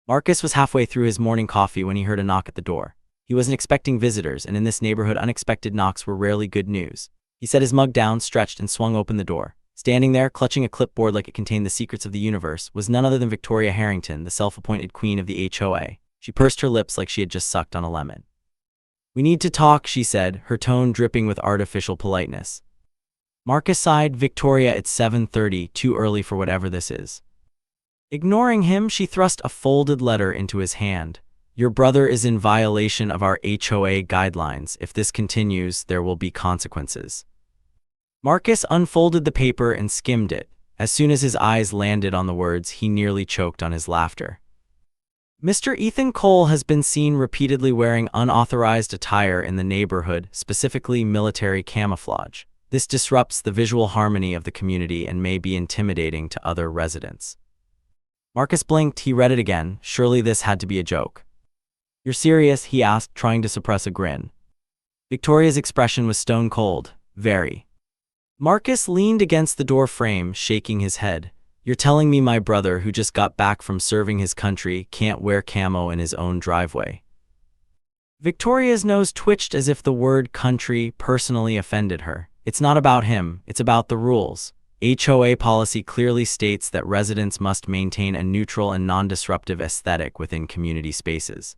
Marcus was halfway through his morning coffee when he heard a knock at the door. He wasn't expecting visitors, and in this neighborhood, unexpected knocks were rarely good news. He set his mug down, stretched, and swung open the door. Standing there, clutching a clipboard like it contained the secrets of the universe, was none other than Victoria Harrington, the self-appointed queen of the HOA. She pursed her lips like she had just sucked on a lemon. "We need to talk," she said, her tone dripping with artificial politeness. Marcus sighed. "Victoria, it's 7:30, too early for whatever this is." Ignoring him, she thrust a folded letter into his hand. "Your brother is in violation of our HOA guidelines. If this continues, there will be consequences." Marcus unfolded the paper and skimmed it. As soon as his eyes landed on the words, he nearly choked on his laughter. Mr. Ethan Cole has been seen repeatedly wearing unauthorized attire in the neighborhood, specifically military camouflage. This disrupts the visual harmony of the community and may be intimidating to other residents. Marcus blinked. He read it again. Surely this had to be a joke. "You're serious?" he asked, trying to suppress a grin. Victoria's expression was stone cold. "Very." Marcus leaned against the door frame, shaking his head. "You're telling me my brother, who just got back from serving his country, can't wear camo in his own driveway?" Victoria's nose twitched as if the word country personally offended her. "It's not about him, it's about the rules. HOA policy clearly states that residents must maintain a neutral and non-disruptive aesthetic within community spaces."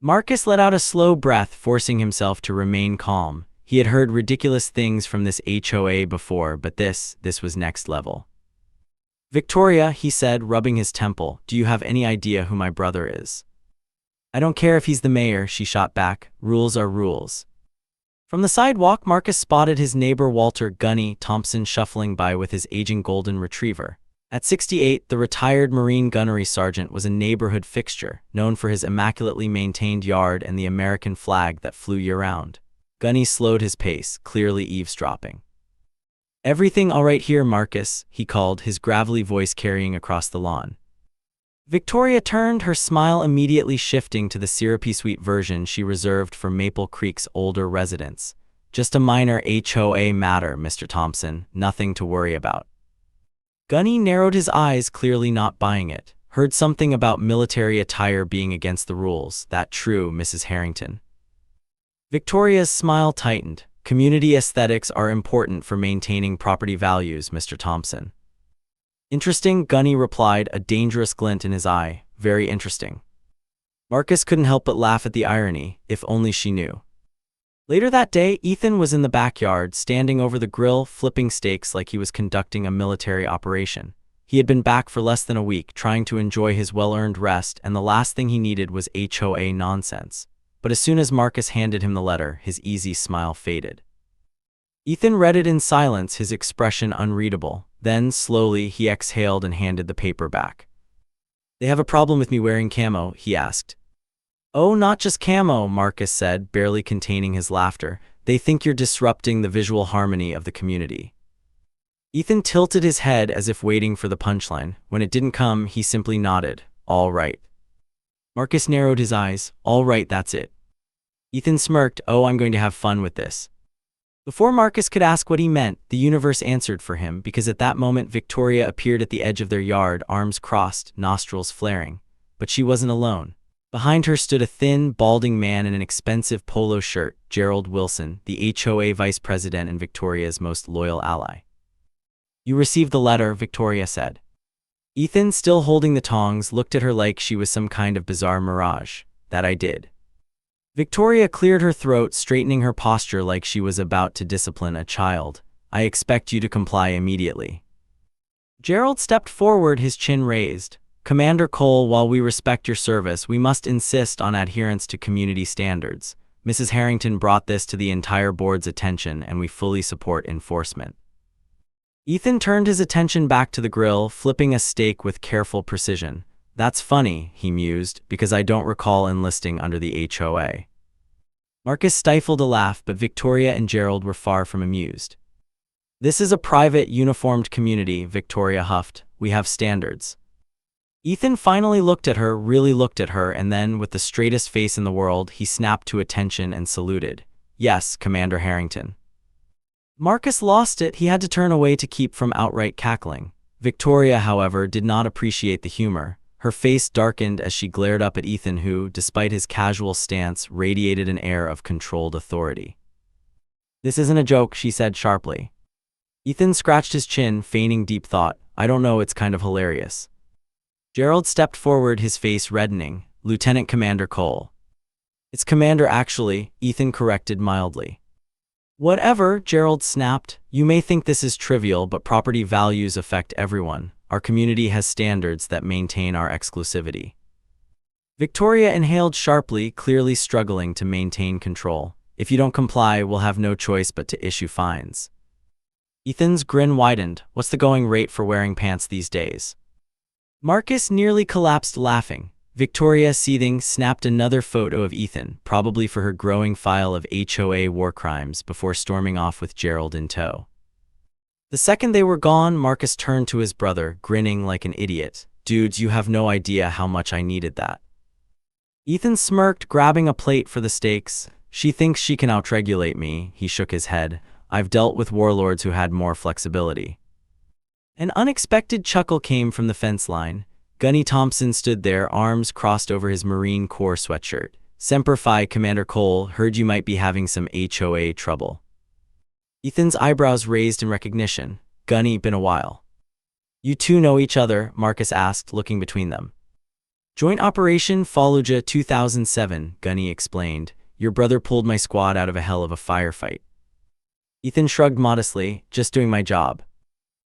Marcus let out a slow breath, forcing himself to remain calm. He had heard ridiculous things from this HOA before, but this was next level. "Victoria," he said, rubbing his temple, "do you have any idea who my brother is?" "I don't care if he's the mayor," she shot back. "Rules are rules." From the sidewalk, Marcus spotted his neighbor Walter "Gunny" Thompson shuffling by with his aging golden retriever. At 68, the retired Marine gunnery sergeant was a neighborhood fixture, known for his immaculately maintained yard and the American flag that flew year-round. Gunny slowed his pace, clearly eavesdropping. "Everything all right here, Marcus?" he called, his gravelly voice carrying across the lawn. Victoria turned, her smile immediately shifting to the syrupy sweet version she reserved for Maple Creek's older residents. "Just a minor HOA matter, Mr. Thompson, nothing to worry about." Gunny narrowed his eyes, clearly not buying it. "Heard something about military attire being against the rules. That true, Mrs. Harrington?" Victoria's smile tightened. "Community aesthetics are important for maintaining property values, Mr. Thompson." "Interesting," Gunny replied, a dangerous glint in his eye. "Very interesting." Marcus couldn't help but laugh at the irony. If only she knew. Later that day, Ethan was in the backyard, standing over the grill, flipping steaks like he was conducting a military operation. He had been back for less than a week, trying to enjoy his well-earned rest, and the last thing he needed was HOA nonsense. But as soon as Marcus handed him the letter, his easy smile faded. Ethan read it in silence, his expression unreadable. Then, slowly, he exhaled and handed the paper back. "They have a problem with me wearing camo?" he asked. "Oh, not just camo," Marcus said, barely containing his laughter. "They think you're disrupting the visual harmony of the community." Ethan tilted his head as if waiting for the punchline. When it didn't come, he simply nodded. "All right." Marcus narrowed his eyes. "All right, that's it." Ethan smirked. "Oh, I'm going to have fun with this." Before Marcus could ask what he meant, the universe answered for him, because at that moment Victoria appeared at the edge of their yard, arms crossed, nostrils flaring. But she wasn't alone. Behind her stood a thin, balding man in an expensive polo shirt, Gerald Wilson, the HOA vice president and Victoria's most loyal ally. "You received the letter," Victoria said. Ethan, still holding the tongs, looked at her like she was some kind of bizarre mirage. "That I did." Victoria cleared her throat, straightening her posture like she was about to discipline a child. "I expect you to comply immediately." Gerald stepped forward, his chin raised. "Commander Cole, while we respect your service, we must insist on adherence to community standards. Mrs. Harrington brought this to the entire board's attention, and we fully support enforcement." Ethan turned his attention back to the grill, flipping a steak with careful precision. "That's funny," he mused, "because I don't recall enlisting under the HOA." Marcus stifled a laugh, but Victoria and Gerald were far from amused. "This is a private, uniformed community," Victoria huffed. "We have standards." Ethan finally looked at her, really looked at her, and then, with the straightest face in the world, he snapped to attention and saluted. "Yes, Commander Harrington." Marcus lost it. He had to turn away to keep from outright cackling. Victoria, however, did not appreciate the humor. Her face darkened as she glared up at Ethan who, despite his casual stance, radiated an air of controlled authority. "This isn't a joke," she said sharply. Ethan scratched his chin, feigning deep thought. "I don't know, it's kind of hilarious." Gerald stepped forward, his face reddening. "Lieutenant Commander Cole." "It's Commander actually," Ethan corrected mildly. "Whatever," Gerald snapped. "You may think this is trivial, but property values affect everyone. Our community has standards that maintain our exclusivity." Victoria inhaled sharply, clearly struggling to maintain control. "If you don't comply, we'll have no choice but to issue fines." Ethan's grin widened. "What's the going rate for wearing pants these days?" Marcus nearly collapsed laughing. Victoria, seething, snapped another photo of Ethan, probably for her growing file of HOA war crimes, before storming off with Gerald in tow. The second they were gone, Marcus turned to his brother, grinning like an idiot. "Dudes, you have no idea how much I needed that." Ethan smirked, grabbing a plate for the steaks. "She thinks she can outregulate me," he shook his head. "I've dealt with warlords who had more flexibility." An unexpected chuckle came from the fence line. Gunny Thompson stood there, arms crossed over his Marine Corps sweatshirt. "Semper Fi, Commander Cole, heard you might be having some HOA trouble." Ethan's eyebrows raised in recognition. "Gunny, been a while." "You two know each other?" Marcus asked, looking between them. "Joint Operation Fallujah 2007, Gunny explained. "Your brother pulled my squad out of a hell of a firefight." Ethan shrugged modestly. "Just doing my job."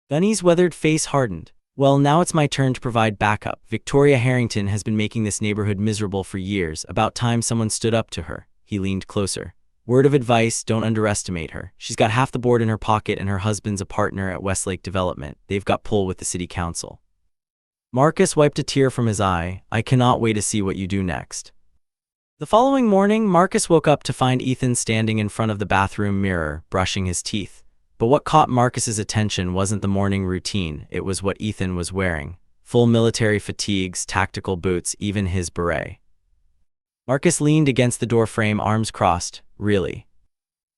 Gunny's weathered face hardened. "Well, now it's my turn to provide backup. Victoria Harrington has been making this neighborhood miserable for years. About time someone stood up to her." He leaned closer. "Word of advice, don't underestimate her. She's got half the board in her pocket and her husband's a partner at Westlake Development. They've got pull with the city council." Marcus wiped a tear from his eye. "I cannot wait to see what you do next." The following morning, Marcus woke up to find Ethan standing in front of the bathroom mirror, brushing his teeth. But what caught Marcus's attention wasn't the morning routine, it was what Ethan was wearing. Full military fatigues, tactical boots, even his beret. Marcus leaned against the doorframe, arms crossed. "Really?"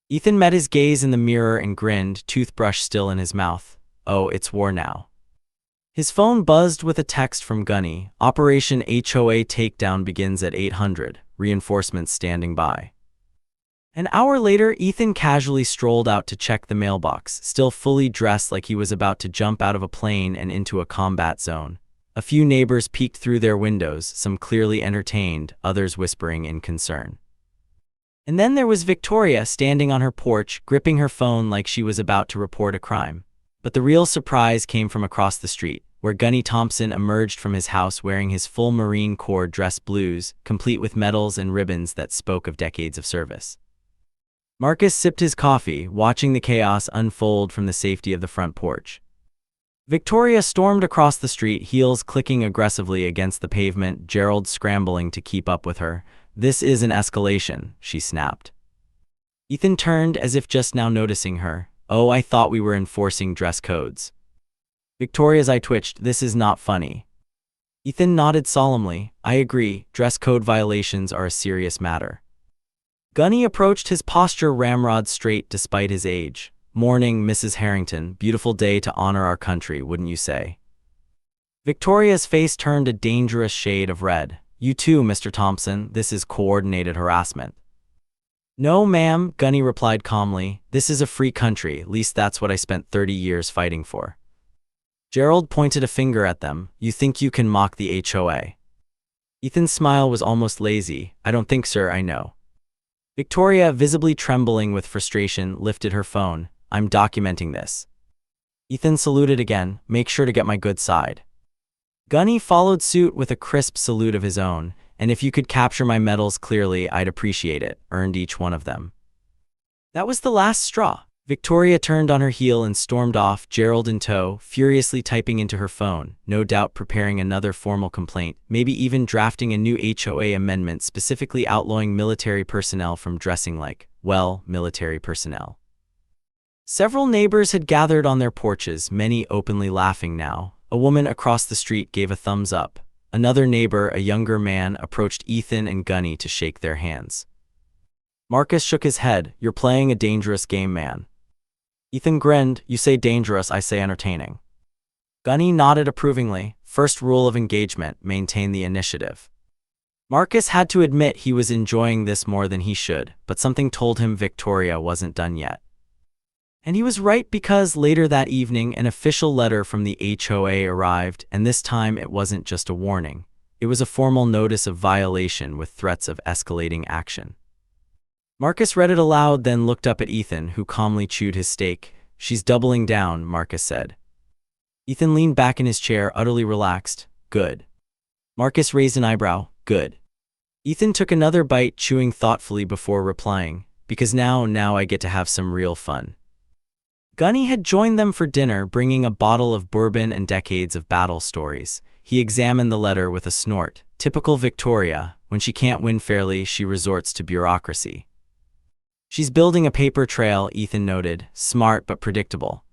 Ethan met his gaze in the mirror and grinned, toothbrush still in his mouth. "Oh, it's war now." His phone buzzed with a text from Gunny. "Operation HOA takedown begins at 800. Reinforcements standing by." An hour later, Ethan casually strolled out to check the mailbox, still fully dressed like he was about to jump out of a plane and into a combat zone. A few neighbors peeked through their windows, some clearly entertained, others whispering in concern. And then there was Victoria standing on her porch, gripping her phone like she was about to report a crime. But the real surprise came from across the street, where Gunny Thompson emerged from his house wearing his full Marine Corps dress blues, complete with medals and ribbons that spoke of decades of service. Marcus sipped his coffee, watching the chaos unfold from the safety of the front porch. Victoria stormed across the street, heels clicking aggressively against the pavement, Gerald scrambling to keep up with her. "This is an escalation," she snapped. Ethan turned as if just now noticing her. "Oh, I thought we were enforcing dress codes." Victoria's eye twitched. "This is not funny." Ethan nodded solemnly. "I agree, dress code violations are a serious matter." Gunny approached, his posture ramrod straight despite his age. "Morning, Mrs. Harrington. Beautiful day to honor our country, wouldn't you say?" Victoria's face turned a dangerous shade of red. "You too, Mr. Thompson. This is coordinated harassment." "No, ma'am," Gunny replied calmly. "This is a free country, at least that's what I spent 30 years fighting for." Gerald pointed a finger at them. "You think you can mock the HOA?" Ethan's smile was almost lazy. "I don't think, sir, I know." Victoria, visibly trembling with frustration, lifted her phone. "I'm documenting this." Ethan saluted again. "Make sure to get my good side." Gunny followed suit with a crisp salute of his own. "And if you could capture my medals clearly, I'd appreciate it. Earned each one of them." That was the last straw. Victoria turned on her heel and stormed off, Gerald in tow, furiously typing into her phone, no doubt preparing another formal complaint, maybe even drafting a new HOA amendment specifically outlawing military personnel from dressing like, well, military personnel. Several neighbors had gathered on their porches, many openly laughing now. A woman across the street gave a thumbs up. Another neighbor, a younger man, approached Ethan and Gunny to shake their hands. Marcus shook his head. "You're playing a dangerous game, man." Ethan grinned. "You say dangerous, I say entertaining." Gunny nodded approvingly. First rule of engagement, maintain the initiative. Marcus had to admit he was enjoying this more than he should, but something told him Victoria wasn't done yet. And he was right, because later that evening an official letter from the HOA arrived, and this time it wasn't just a warning. It was a formal notice of violation with threats of escalating action. Marcus read it aloud, then looked up at Ethan, who calmly chewed his steak. "She's doubling down," Marcus said. Ethan leaned back in his chair, utterly relaxed. "Good." Marcus raised an eyebrow. "Good." Ethan took another bite, chewing thoughtfully before replying, "Because now I get to have some real fun." Gunny had joined them for dinner, bringing a bottle of bourbon and decades of battle stories. He examined the letter with a snort. Typical Victoria. When she can't win fairly, she resorts to bureaucracy. "She's building a paper trail," Ethan noted. "Smart but predictable."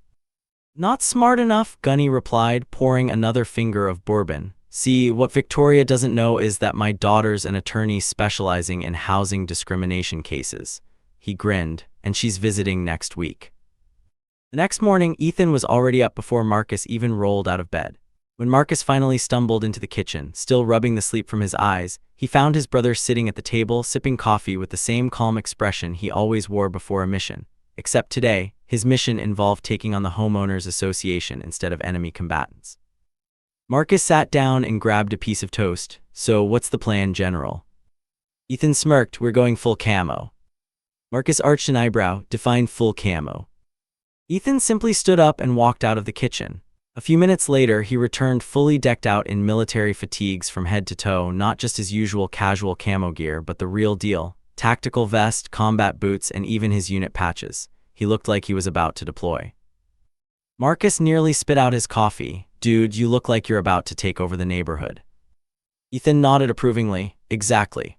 "Not smart enough," Gunny replied, pouring another finger of bourbon. "See, what Victoria doesn't know is that my daughter's an attorney specializing in housing discrimination cases." He grinned. "And she's visiting next week." The next morning, Ethan was already up before Marcus even rolled out of bed. When Marcus finally stumbled into the kitchen, still rubbing the sleep from his eyes, he found his brother sitting at the table, sipping coffee with the same calm expression he always wore before a mission. Except today, his mission involved taking on the homeowners association instead of enemy combatants. Marcus sat down and grabbed a piece of toast. "So, what's the plan, General?" Ethan smirked. "We're going full camo." Marcus arched an eyebrow. "Define full camo." Ethan simply stood up and walked out of the kitchen. A few minutes later, he returned fully decked out in military fatigues from head to toe, not just his usual casual camo gear, but the real deal: tactical vest, combat boots, and even his unit patches. He looked like he was about to deploy. Marcus nearly spit out his coffee. "Dude, you look like you're about to take over the neighborhood." Ethan nodded approvingly. "Exactly."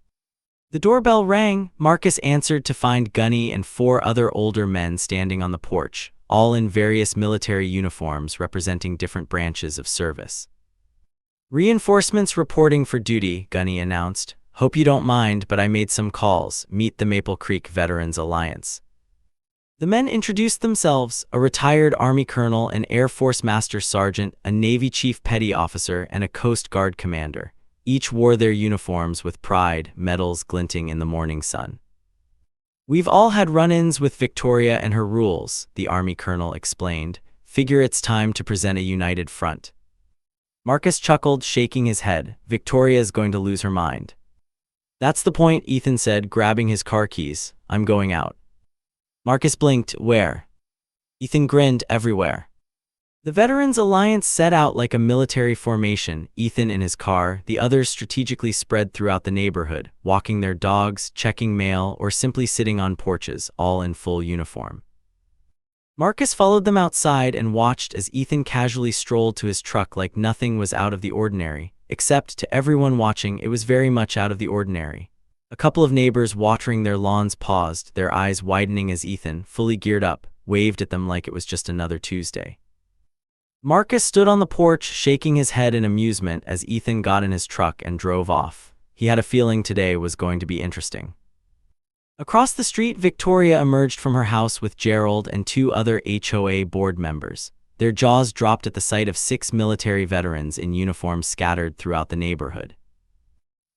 The doorbell rang. Marcus answered to find Gunny and 4 other older men standing on the porch, all in various military uniforms representing different branches of service. "Reinforcements reporting for duty," Gunny announced. "Hope you don't mind, but I made some calls. Meet the Maple Creek Veterans Alliance." The men introduced themselves: a retired Army colonel, an Air Force master sergeant, a Navy chief petty officer, and a Coast Guard commander. Each wore their uniforms with pride, medals glinting in the morning sun. "We've all had run-ins with Victoria and her rules," the Army colonel explained. "Figure it's time to present a united front." Marcus chuckled, shaking his head. "Victoria's going to lose her mind." "That's the point," Ethan said, grabbing his car keys. "I'm going out." Marcus blinked. "Where?" Ethan grinned. "Everywhere." The Veterans Alliance set out like a military formation, Ethan in his car, the others strategically spread throughout the neighborhood, walking their dogs, checking mail, or simply sitting on porches, all in full uniform. Marcus followed them outside and watched as Ethan casually strolled to his truck like nothing was out of the ordinary, except to everyone watching it was very much out of the ordinary. A couple of neighbors watering their lawns paused, their eyes widening as Ethan, fully geared up, waved at them like it was just another Tuesday. Marcus stood on the porch, shaking his head in amusement as Ethan got in his truck and drove off. He had a feeling today was going to be interesting. Across the street, Victoria emerged from her house with Gerald and 2 other HOA board members. Their jaws dropped at the sight of 6 military veterans in uniform scattered throughout the neighborhood.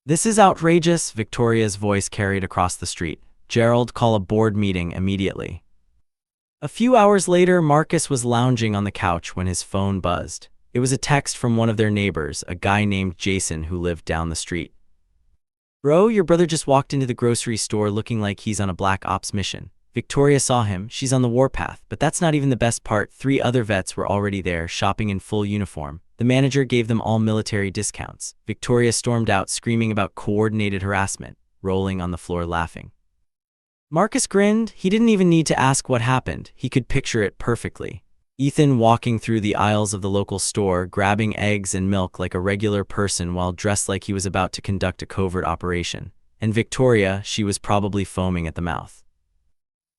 "This is outrageous," Victoria's voice carried across the street. "Gerald, call a board meeting immediately." A few hours later, Marcus was lounging on the couch when his phone buzzed. It was a text from one of their neighbors, a guy named Jason who lived down the street. "Bro, your brother just walked into the grocery store looking like he's on a black ops mission. Victoria saw him. She's on the warpath. But that's not even the best part. 3 other vets were already there, shopping in full uniform. The manager gave them all military discounts." Victoria stormed out, screaming about coordinated harassment, rolling on the floor laughing. Marcus grinned. He didn't even need to ask what happened. He could picture it perfectly. Ethan walking through the aisles of the local store, grabbing eggs and milk like a regular person while dressed like he was about to conduct a covert operation. And Victoria, she was probably foaming at the mouth.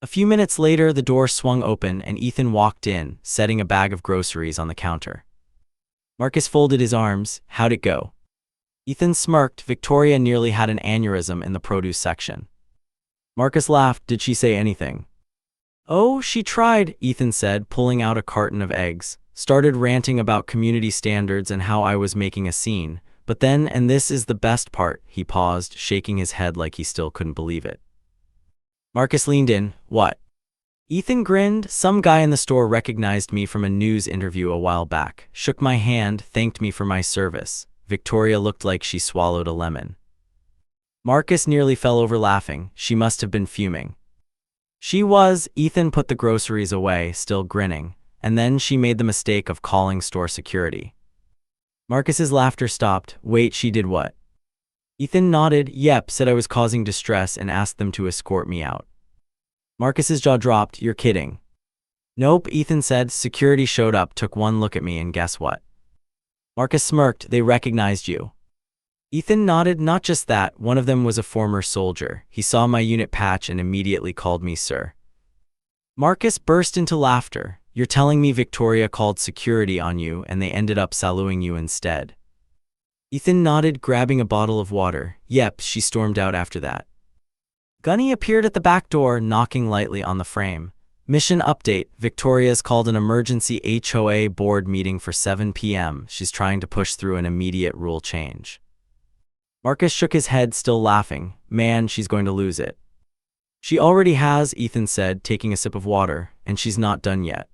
A few minutes later, the door swung open and Ethan walked in, setting a bag of groceries on the counter. Marcus folded his arms. "How'd it go?" Ethan smirked. "Victoria nearly had an aneurysm in the produce section." Marcus laughed. "Did she say anything?" "Oh, she tried," Ethan said, pulling out a carton of eggs. started ranting about community standards and how I was making a scene. But then, and this is the best part, he paused, shaking his head like he still couldn't believe it. Marcus leaned in. What? Ethan grinned. Some guy in the store recognized me from a news interview a while back, shook my hand, thanked me for my service. Victoria looked like she swallowed a lemon. Marcus nearly fell over laughing. She must have been fuming. She was. Ethan put the groceries away, still grinning, and then she made the mistake of calling store security. Marcus's laughter stopped. Wait, she did what? Ethan nodded. Yep, said I was causing distress and asked them to escort me out. Marcus's jaw dropped. You're kidding. Nope, Ethan said. Security showed up, took one look at me, and guess what? Marcus smirked. They recognized you. Ethan nodded. Not just that, one of them was a former soldier. He saw my unit patch and immediately called me sir. Marcus burst into laughter. You're telling me Victoria called security on you and they ended up saluting you instead? Ethan nodded, grabbing a bottle of water. Yep, she stormed out after that. Gunny appeared at the back door, knocking lightly on the frame. Mission update. Victoria's called an emergency HOA board meeting for 7 p.m. She's trying to push through an immediate rule change. Marcus shook his head, still laughing. Man, she's going to lose it. She already has, Ethan said, taking a sip of water, and she's not done yet.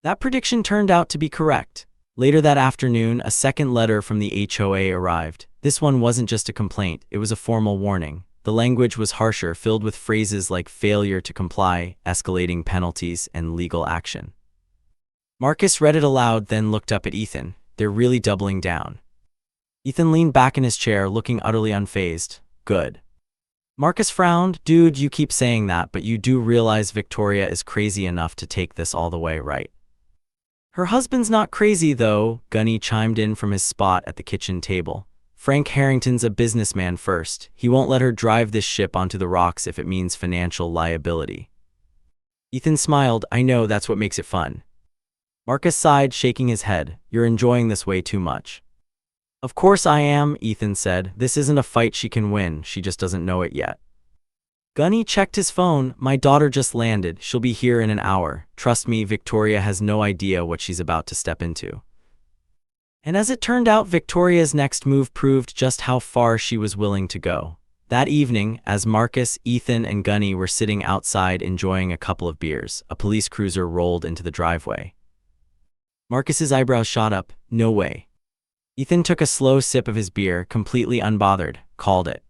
That prediction turned out to be correct. Later that afternoon, a second letter from the HOA arrived. This one wasn't just a complaint, it was a formal warning. The language was harsher, filled with phrases like failure to comply, escalating penalties, and legal action. Marcus read it aloud, then looked up at Ethan. They're really doubling down. Ethan leaned back in his chair, looking utterly unfazed. Good. Marcus frowned. Dude, you keep saying that, but you do realize Victoria is crazy enough to take this all the way, right? Her husband's not crazy, though, Gunny chimed in from his spot at the kitchen table. Frank Harrington's a businessman first. He won't let her drive this ship onto the rocks if it means financial liability. Ethan smiled. I know, that's what makes it fun. Marcus sighed, shaking his head. You're enjoying this way too much. Of course I am, Ethan said. This isn't a fight she can win, she just doesn't know it yet. Gunny checked his phone. My daughter just landed. She'll be here in an hour. Trust me, Victoria has no idea what she's about to step into. And as it turned out, Victoria's next move proved just how far she was willing to go. That evening, as Marcus, Ethan, and Gunny were sitting outside enjoying a couple of beers, a police cruiser rolled into the driveway. Marcus's eyebrows shot up. No way. Ethan took a slow sip of his beer, completely unbothered, called it.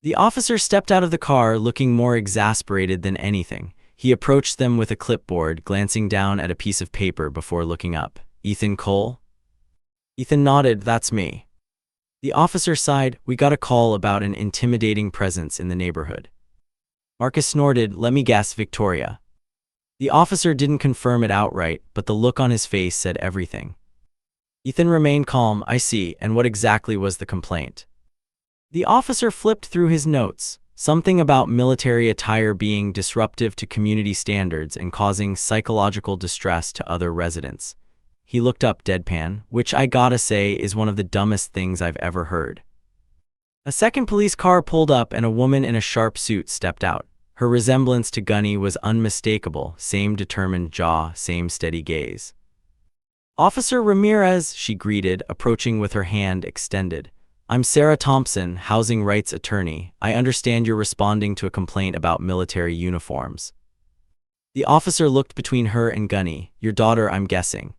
The officer stepped out of the car, looking more exasperated than anything. He approached them with a clipboard, glancing down at a piece of paper before looking up. Ethan Cole? Ethan nodded. That's me. The officer sighed. We got a call about an intimidating presence in the neighborhood. Marcus snorted. Let me guess, Victoria. The officer didn't confirm it outright, but the look on his face said everything. Ethan remained calm. I see, and what exactly was the complaint? The officer flipped through his notes. Something about military attire being disruptive to community standards and causing psychological distress to other residents. He looked up deadpan, which I gotta say is one of the dumbest things I've ever heard. A second police car pulled up and a woman in a sharp suit stepped out. Her resemblance to Gunny was unmistakable, same determined jaw, same steady gaze. Officer Ramirez, she greeted, approaching with her hand extended. I'm Sarah Thompson, housing rights attorney. I understand you're responding to a complaint about military uniforms. The officer looked between her and Gunny. Your daughter, I'm guessing.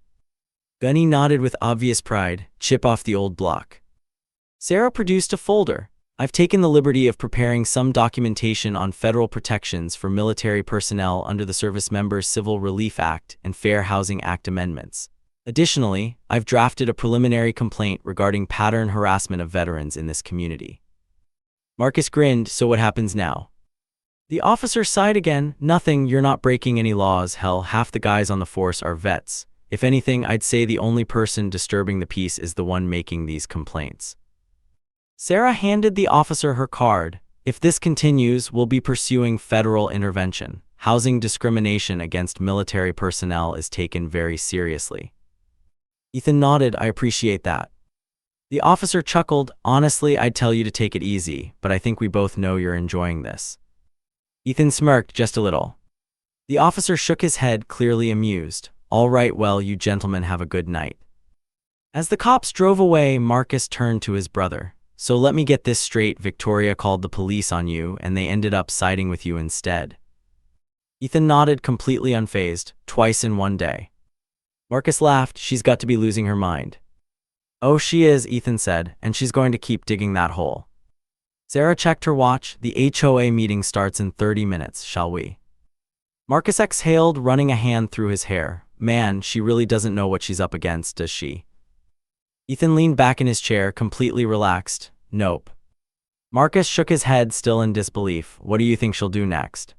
Gunny nodded with obvious pride. Chip off the old block. Sarah produced a folder. I've taken the liberty of preparing some documentation on federal protections for military personnel under the Service Members Civil Relief Act and Fair Housing Act amendments. Additionally, I've drafted a preliminary complaint regarding pattern harassment of veterans in this community. Marcus grinned. So what happens now? The officer sighed again. Nothing, you're not breaking any laws. Hell, half the guys on the force are vets. If anything, I'd say the only person disturbing the peace is the one making these complaints. Sarah handed the officer her card. If this continues, we'll be pursuing federal intervention. Housing discrimination against military personnel is taken very seriously. Ethan nodded. I appreciate that. The officer chuckled. Honestly, I'd tell you to take it easy, but I think we both know you're enjoying this. Ethan smirked just a little. The officer shook his head, clearly amused. All right, well, you gentlemen have a good night. As the cops drove away, Marcus turned to his brother. So let me get this straight, Victoria called the police on you and they ended up siding with you instead. Ethan nodded, completely unfazed, twice in one day. Marcus laughed. She's got to be losing her mind. Oh, she is, Ethan said, and she's going to keep digging that hole. Sarah checked her watch. The HOA meeting starts in 30 minutes, shall we? Marcus exhaled, running a hand through his hair. Man, she really doesn't know what she's up against, does she? Ethan leaned back in his chair, completely relaxed. Nope. Marcus shook his head, still in disbelief. What do you think she'll do next?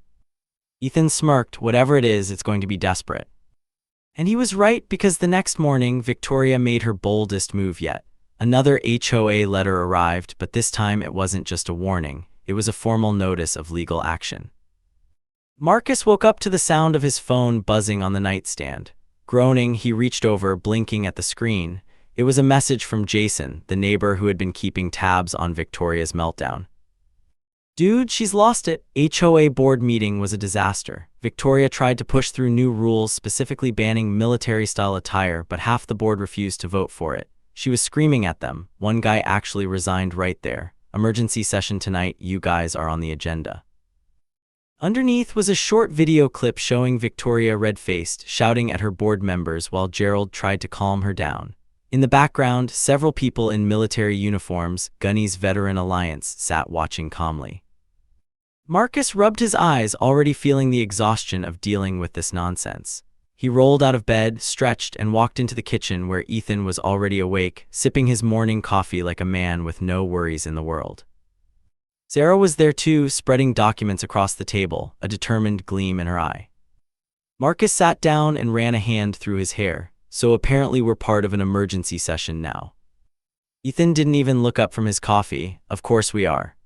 Ethan smirked. Whatever it is, it's going to be desperate. And he was right, because the next morning, Victoria made her boldest move yet. Another HOA letter arrived, but this time it wasn't just a warning. It was a formal notice of legal action. Marcus woke up to the sound of his phone buzzing on the nightstand. Groaning, he reached over, blinking at the screen. It was a message from Jason, the neighbor who had been keeping tabs on Victoria's meltdown. Dude, she's lost it. HOA board meeting was a disaster. Victoria tried to push through new rules, specifically banning military-style attire, but half the board refused to vote for it. She was screaming at them. One guy actually resigned right there. Emergency session tonight, you guys are on the agenda. Underneath was a short video clip showing Victoria red-faced, shouting at her board members while Gerald tried to calm her down. In the background, several people in military uniforms, Gunny's Veteran Alliance, sat watching calmly. Marcus rubbed his eyes, already feeling the exhaustion of dealing with this nonsense. He rolled out of bed, stretched, and walked into the kitchen where Ethan was already awake, sipping his morning coffee like a man with no worries in the world. Sarah was there too, spreading documents across the table, a determined gleam in her eye. Marcus sat down and ran a hand through his hair. So apparently we're part of an emergency session now. Ethan didn't even look up from his coffee. Of course we are.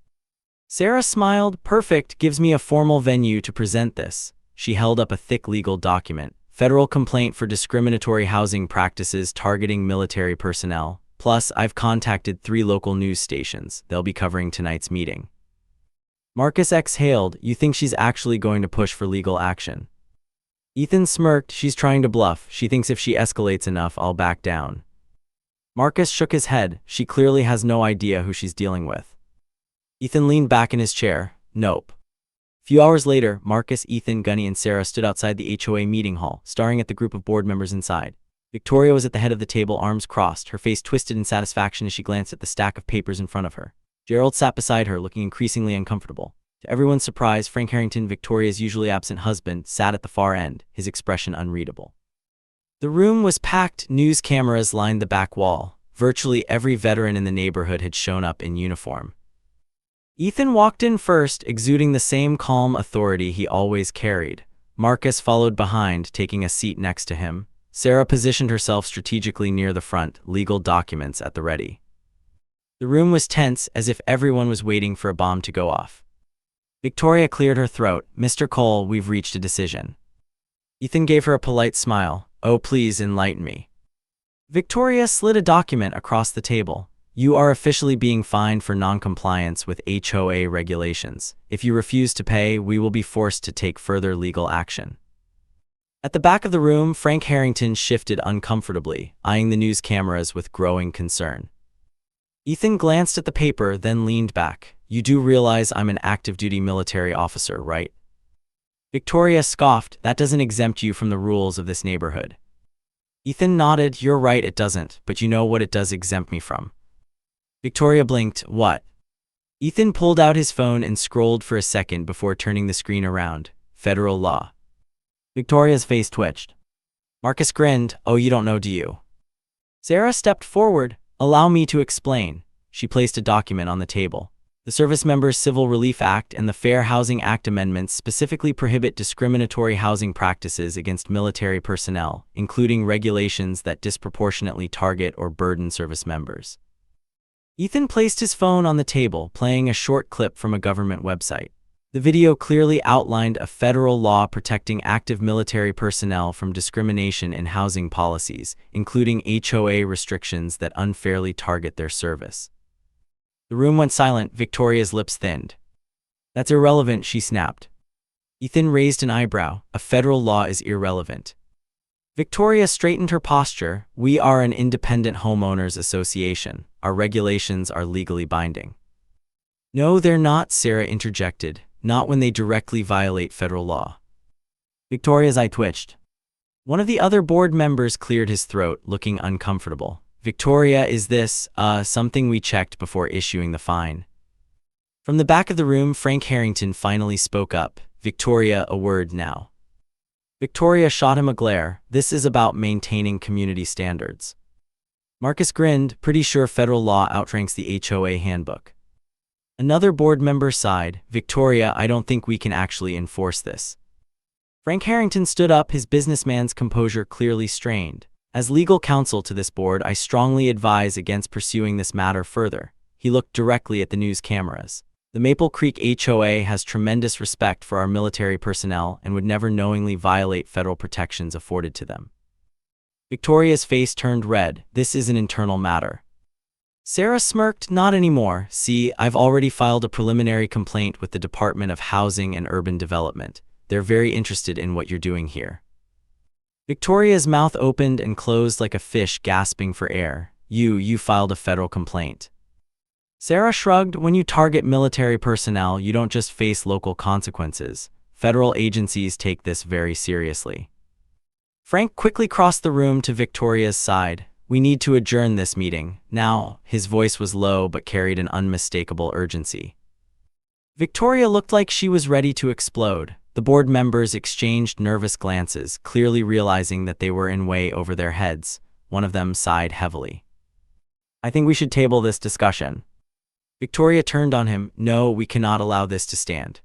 Sarah smiled. Perfect, gives me a formal venue to present this. She held up a thick legal document. Federal complaint for discriminatory housing practices targeting military personnel. Plus, I've contacted 3 local news stations. They'll be covering tonight's meeting. Marcus exhaled. You think she's actually going to push for legal action? Ethan smirked. She's trying to bluff. She thinks if she escalates enough, I'll back down. Marcus shook his head. She clearly has no idea who she's dealing with. Ethan leaned back in his chair. Nope. A few hours later, Marcus, Ethan, Gunny, and Sarah stood outside the HOA meeting hall, staring at the group of board members inside. Victoria was at the head of the table, arms crossed, her face twisted in satisfaction as she glanced at the stack of papers in front of her. Gerald sat beside her, looking increasingly uncomfortable. To everyone's surprise, Frank Harrington, Victoria's usually absent husband, sat at the far end, his expression unreadable. The room was packed. News cameras lined the back wall. Virtually every veteran in the neighborhood had shown up in uniform. Ethan walked in first, exuding the same calm authority he always carried. Marcus followed behind, taking a seat next to him. Sarah positioned herself strategically near the front, legal documents at the ready. The room was tense, as if everyone was waiting for a bomb to go off. Victoria cleared her throat. Mr. Cole, we've reached a decision. Ethan gave her a polite smile. Oh, please enlighten me. Victoria slid a document across the table. You are officially being fined for non-compliance with HOA regulations. If you refuse to pay, we will be forced to take further legal action. At the back of the room, Frank Harrington shifted uncomfortably, eyeing the news cameras with growing concern. Ethan glanced at the paper, then leaned back. You do realize I'm an active-duty military officer, right? Victoria scoffed. That doesn't exempt you from the rules of this neighborhood. Ethan nodded. You're right, it doesn't, but you know what it does exempt me from. Victoria blinked. What? Ethan pulled out his phone and scrolled for a second before turning the screen around. Federal law. Victoria's face twitched. Marcus grinned. Oh, you don't know, do you? Sarah stepped forward. Allow me to explain. She placed a document on the table. The Service Members Civil Relief Act and the Fair Housing Act amendments specifically prohibit discriminatory housing practices against military personnel, including regulations that disproportionately target or burden service members. Ethan placed his phone on the table, playing a short clip from a government website. The video clearly outlined a federal law protecting active military personnel from discrimination in housing policies, including HOA restrictions that unfairly target their service. The room went silent. Victoria's lips thinned. That's irrelevant, she snapped. Ethan raised an eyebrow. A federal law is irrelevant. Victoria straightened her posture. We are an independent homeowners association. Our regulations are legally binding. No, they're not, Sarah interjected. Not when they directly violate federal law. Victoria's eye twitched. One of the other board members cleared his throat, looking uncomfortable. Victoria, is this, something we checked before issuing the fine? From the back of the room, Frank Harrington finally spoke up. Victoria, a word now. Victoria shot him a glare. This is about maintaining community standards. Marcus grinned, pretty sure federal law outranks the HOA handbook. Another board member sighed. Victoria, I don't think we can actually enforce this. Frank Harrington stood up, his businessman's composure clearly strained. As legal counsel to this board, I strongly advise against pursuing this matter further. He looked directly at the news cameras. The Maple Creek HOA has tremendous respect for our military personnel and would never knowingly violate federal protections afforded to them. Victoria's face turned red. This is an internal matter. Sarah smirked. Not anymore. See, I've already filed a preliminary complaint with the Department of Housing and Urban Development. They're very interested in what you're doing here. Victoria's mouth opened and closed like a fish gasping for air. You filed a federal complaint. Sarah shrugged. When you target military personnel, you don't just face local consequences. Federal agencies take this very seriously. Frank quickly crossed the room to Victoria's side. We need to adjourn this meeting. Now, his voice was low but carried an unmistakable urgency. Victoria looked like she was ready to explode. The board members exchanged nervous glances, clearly realizing that they were in way over their heads. One of them sighed heavily. I think we should table this discussion. Victoria turned on him. No, we cannot allow this to stand.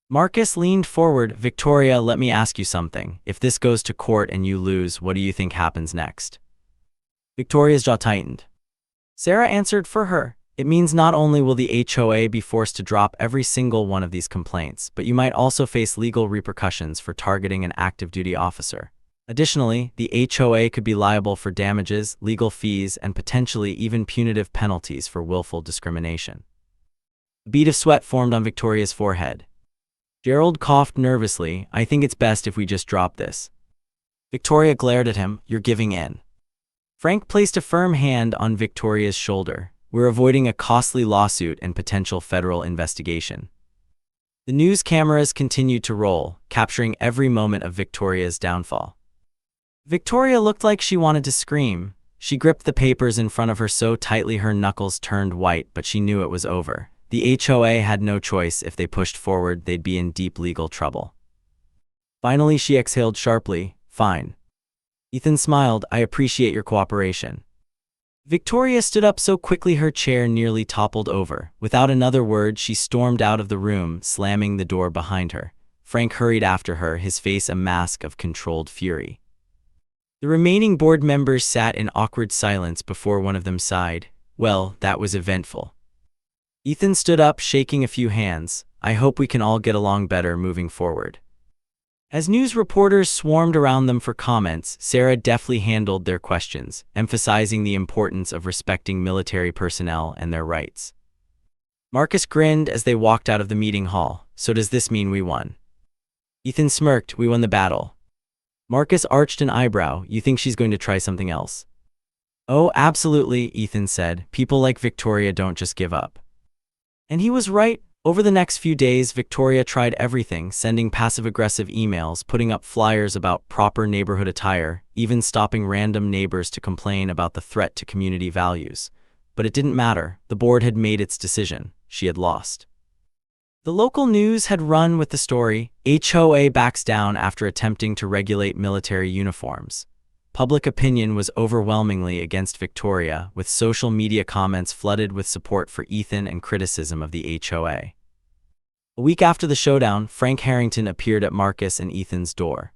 Marcus leaned forward. Victoria, let me ask you something. If this goes to court and you lose, what do you think happens next? Victoria's jaw tightened. Sarah answered for her. It means not only will the HOA be forced to drop every single one of these complaints, but you might also face legal repercussions for targeting an active duty officer. Additionally, the HOA could be liable for damages, legal fees, and potentially even punitive penalties for willful discrimination. A bead of sweat formed on Victoria's forehead. Gerald coughed nervously. I think it's best if we just drop this. Victoria glared at him. You're giving in. Frank placed a firm hand on Victoria's shoulder. We're avoiding a costly lawsuit and potential federal investigation. The news cameras continued to roll, capturing every moment of Victoria's downfall. Victoria looked like she wanted to scream. She gripped the papers in front of her so tightly her knuckles turned white, but she knew it was over. The HOA had no choice. If they pushed forward, they'd be in deep legal trouble. Finally, she exhaled sharply. Fine. Ethan smiled. I appreciate your cooperation. Victoria stood up so quickly her chair nearly toppled over. Without another word, she stormed out of the room, slamming the door behind her. Frank hurried after her, his face a mask of controlled fury. The remaining board members sat in awkward silence before one of them sighed. Well, that was eventful. Ethan stood up, shaking a few hands. I hope we can all get along better moving forward. As news reporters swarmed around them for comments, Sarah deftly handled their questions, emphasizing the importance of respecting military personnel and their rights. Marcus grinned as they walked out of the meeting hall. So does this mean we won? Ethan smirked. We won the battle. Marcus arched an eyebrow. You think she's going to try something else? Oh, absolutely, Ethan said. People like Victoria don't just give up. And he was right. Over the next few days, Victoria tried everything, sending passive-aggressive emails, putting up flyers about proper neighborhood attire, even stopping random neighbors to complain about the threat to community values. But it didn't matter. The board had made its decision. She had lost. The local news had run with the story. HOA backs down after attempting to regulate military uniforms. Public opinion was overwhelmingly against Victoria, with social media comments flooded with support for Ethan and criticism of the HOA. A week after the showdown, Frank Harrington appeared at Marcus and Ethan's door.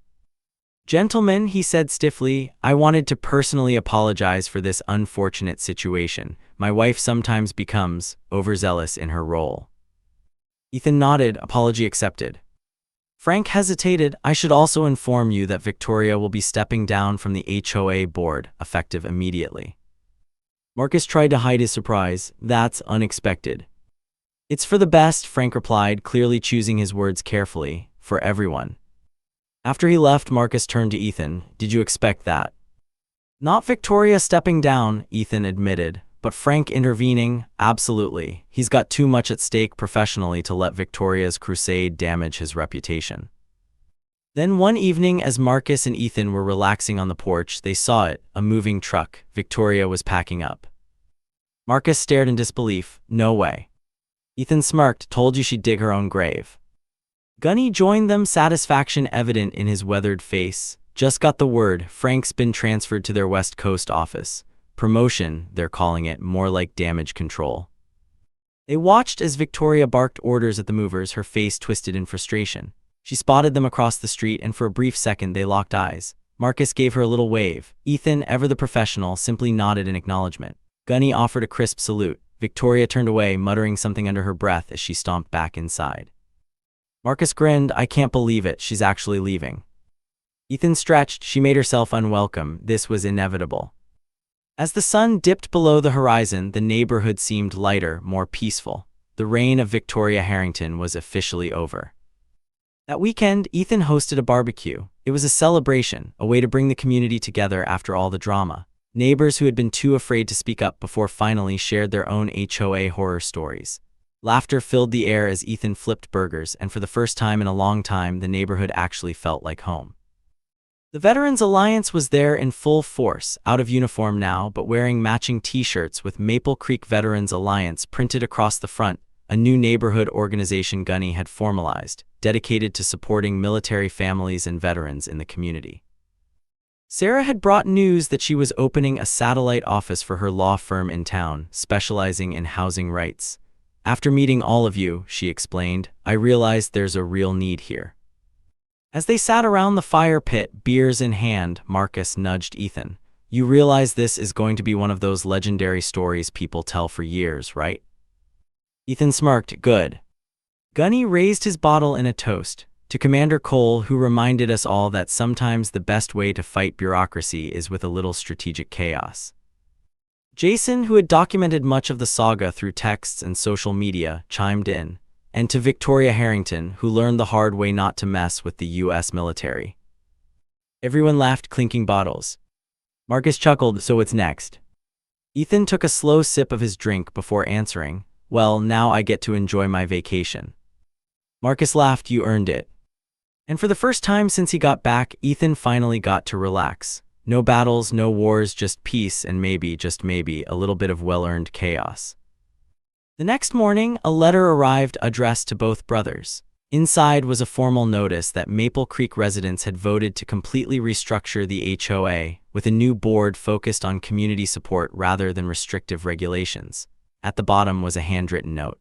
Gentlemen, he said stiffly, I wanted to personally apologize for this unfortunate situation. My wife sometimes becomes overzealous in her role. Ethan nodded, apology accepted. Frank hesitated. I should also inform you that Victoria will be stepping down from the HOA board, effective immediately. Marcus tried to hide his surprise. That's unexpected. It's for the best, Frank replied, clearly choosing his words carefully, for everyone. After he left, Marcus turned to Ethan. Did you expect that? Not Victoria stepping down, Ethan admitted, but Frank intervening, absolutely. He's got too much at stake professionally to let Victoria's crusade damage his reputation. Then one evening, as Marcus and Ethan were relaxing on the porch, they saw it, a moving truck. Victoria was packing up. Marcus stared in disbelief. No way. Ethan smirked, told you she'd dig her own grave. Gunny joined them, satisfaction evident in his weathered face. Just got the word, Frank's been transferred to their West Coast office. Promotion, they're calling it, more like damage control. They watched as Victoria barked orders at the movers, her face twisted in frustration. She spotted them across the street, and for a brief second they locked eyes. Marcus gave her a little wave. Ethan, ever the professional, simply nodded in acknowledgement. Gunny offered a crisp salute. Victoria turned away, muttering something under her breath as she stomped back inside. Marcus grinned. I can't believe it, she's actually leaving. Ethan stretched. She made herself unwelcome. This was inevitable. As the sun dipped below the horizon, the neighborhood seemed lighter, more peaceful. The reign of Victoria Harrington was officially over. That weekend, Ethan hosted a barbecue. It was a celebration, a way to bring the community together after all the drama. Neighbors who had been too afraid to speak up before finally shared their own HOA horror stories. Laughter filled the air as Ethan flipped burgers, and for the first time in a long time, the neighborhood actually felt like home. The Veterans Alliance was there in full force, out of uniform now, but wearing matching t-shirts with Maple Creek Veterans Alliance printed across the front, a new neighborhood organization Gunny had formalized, dedicated to supporting military families and veterans in the community. Sarah had brought news that she was opening a satellite office for her law firm in town, specializing in housing rights. After meeting all of you, she explained, I realized there's a real need here. As they sat around the fire pit, beers in hand, Marcus nudged Ethan. You realize this is going to be one of those legendary stories people tell for years, right? Ethan smirked. Good. Gunny raised his bottle in a toast to Commander Cole, who reminded us all that sometimes the best way to fight bureaucracy is with a little strategic chaos. Jason, who had documented much of the saga through texts and social media, chimed in. And to Victoria Harrington, who learned the hard way not to mess with the U.S. military. Everyone laughed, clinking bottles. Marcus chuckled. So what's next? Ethan took a slow sip of his drink before answering. Well, now I get to enjoy my vacation. Marcus laughed. You earned it. And for the first time since he got back, Ethan finally got to relax. No battles, no wars, just peace and maybe, just maybe, a little bit of well-earned chaos. The next morning, a letter arrived addressed to both brothers. Inside was a formal notice that Maple Creek residents had voted to completely restructure the HOA, with a new board focused on community support rather than restrictive regulations. At the bottom was a handwritten note.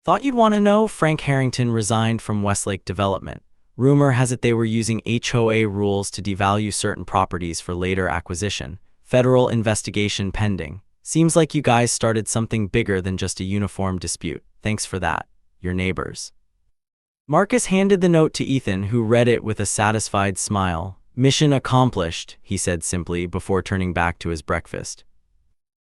Thought you'd want to know, Frank Harrington resigned from Westlake Development. Rumor has it they were using HOA rules to devalue certain properties for later acquisition. Federal investigation pending. Seems like you guys started something bigger than just a uniform dispute. Thanks for that. Your neighbors. Marcus handed the note to Ethan, who read it with a satisfied smile. Mission accomplished, he said simply before turning back to his breakfast.